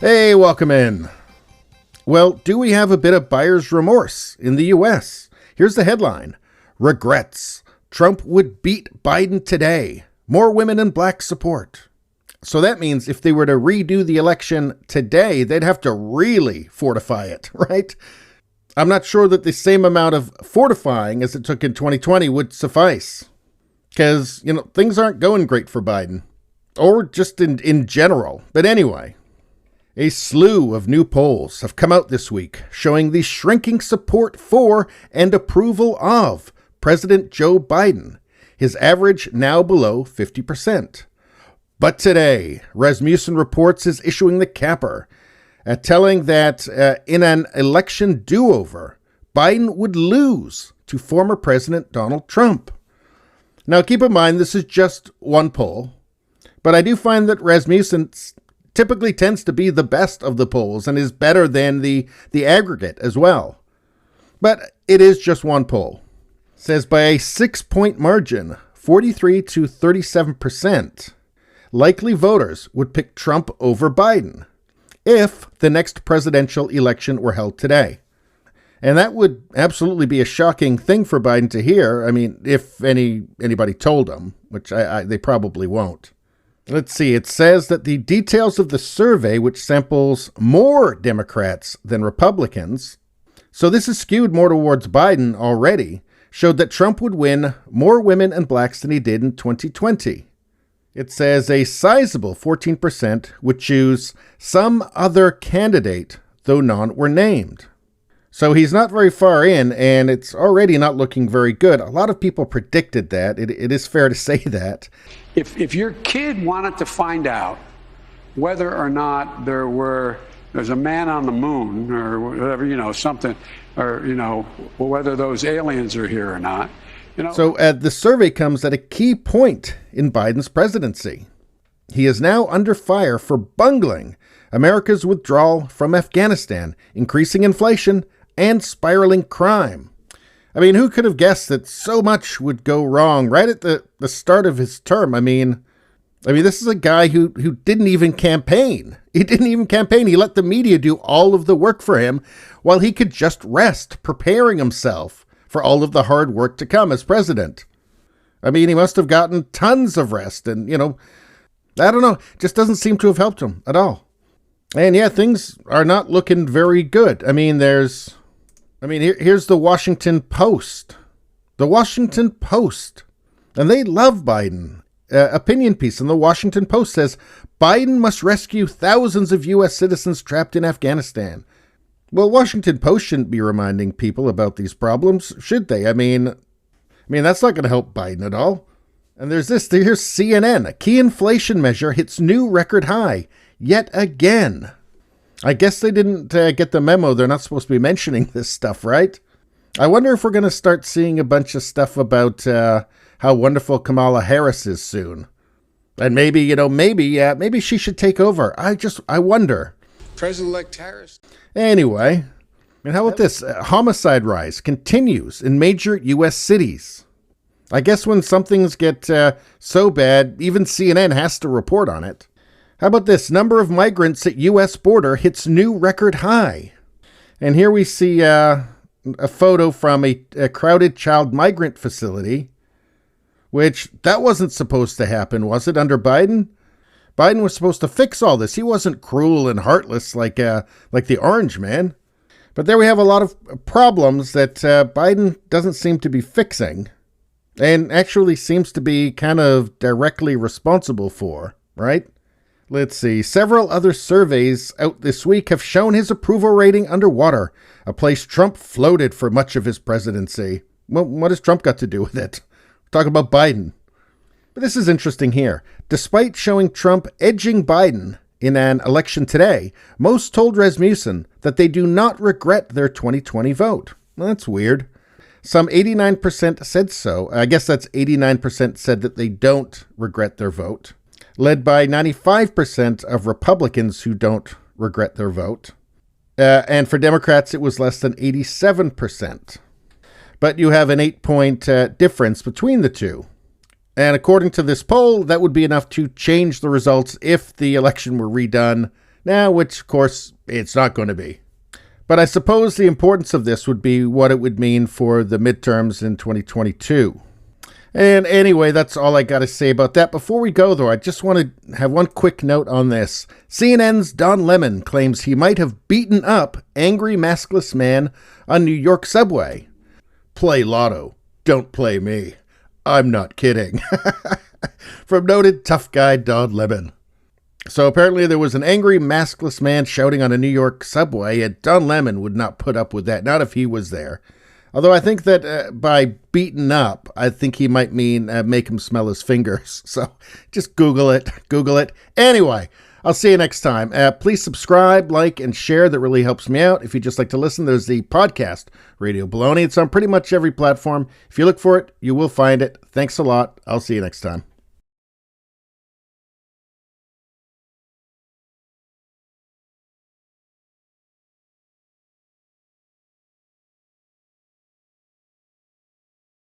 Hey, welcome in. Well, do we have a bit of buyer's remorse in the U.S.? Here's the headline. Regrets. Trump would beat Biden today. More women and black support. So that means if they were to redo the election today, they'd have to really fortify it, right? I'm not sure that the same amount of fortifying as it took in 2020 would suffice. Because, things aren't going great for Biden. Or just in general. But anyway. A slew of new polls have come out this week showing the shrinking support for and approval of President Joe Biden, his average now below 50%. But today, Rasmussen Reports is issuing the capper, telling that in an election do-over, Biden would lose to former President Donald Trump. Now keep in mind this is just one poll, but I do find that Rasmussen typically tends to be the best of the polls and is better than the aggregate as well. But it is just one poll. It says by a 6-point margin, 43 to 37%, likely voters would pick Trump over Biden if the next presidential election were held today. And that would absolutely be a shocking thing for Biden to hear. I mean, if anybody told him, which they probably won't. Let's see, it says that the details of the survey, which samples more Democrats than Republicans, so this is skewed more towards Biden already, showed that Trump would win more women and blacks than he did in 2020. It says a sizable 14% would choose some other candidate, though none were named. So he's not very far in, and it's already not looking very good. A lot of people predicted that. It is fair to say that. If your kid wanted to find out whether or not there's a man on the moon or whatever, something, or, whether those aliens are here or not. So the survey comes at a key point in Biden's presidency. He is now under fire for bungling America's withdrawal from Afghanistan, increasing inflation, and spiraling crime. I mean, who could have guessed that so much would go wrong right at the start of his term? I mean, this is a guy who didn't even campaign. He didn't even campaign. He let the media do all of the work for him while he could just rest, preparing himself for all of the hard work to come as president. I mean, he must have gotten tons of rest and, I don't know, just doesn't seem to have helped him at all. And yeah, things are not looking very good. Here's the Washington Post. The Washington Post. And they love Biden. Opinion piece in the Washington Post says, Biden must rescue thousands of U.S. citizens trapped in Afghanistan. Well, Washington Post shouldn't be reminding people about these problems, should they? I mean, that's not going to help Biden at all. And here's CNN. A key inflation measure hits new record high yet again. I guess they didn't get the memo. They're not supposed to be mentioning this stuff, right? I wonder if we're going to start seeing a bunch of stuff about how wonderful Kamala Harris is soon. And maybe she should take over. I wonder. President-elect Harris. Anyway, and how about this? Homicide rise continues in major U.S. cities. I guess when some things get so bad, even CNN has to report on it. How about this? Number of migrants at U.S. border hits new record high. And here we see a photo from a crowded child migrant facility, which that wasn't supposed to happen, was it, under Biden? Biden was supposed to fix all this. He wasn't cruel and heartless like the Orange Man. But there we have a lot of problems that Biden doesn't seem to be fixing and actually seems to be kind of directly responsible for, right? Let's see. Several other surveys out this week have shown his approval rating underwater, a place Trump floated for much of his presidency. Well, what has Trump got to do with it? We're talking about Biden. But this is interesting here. Despite showing Trump edging Biden in an election today, most told Rasmussen that they do not regret their 2020 vote. Well, that's weird. Some 89% said so. I guess that's 89% said that they don't regret their vote, led by 95% of Republicans who don't regret their vote. And for Democrats, it was less than 87%. But you have an 8-point difference between the two. And according to this poll, that would be enough to change the results if the election were redone Now, which, of course, it's not going to be. But I suppose the importance of this would be what it would mean for the midterms in 2022. And anyway, that's all I got to say about that. Before we go, though, I just want to have one quick note on this. CNN's Don Lemon claims he might have beaten up angry maskless man on New York subway. Play lotto. Don't play me. I'm not kidding. From noted tough guy Don Lemon. So apparently there was an angry maskless man shouting on a New York subway, and Don Lemon would not put up with that, not if he was there. Although I think that by beaten up, I think he might mean make him smell his fingers. So just Google it. Google it. Anyway, I'll see you next time. Please subscribe, like, and share. That really helps me out. If you just like to listen, there's the podcast, Radio Baloney. It's on pretty much every platform. If you look for it, you will find it. Thanks a lot. I'll see you next time.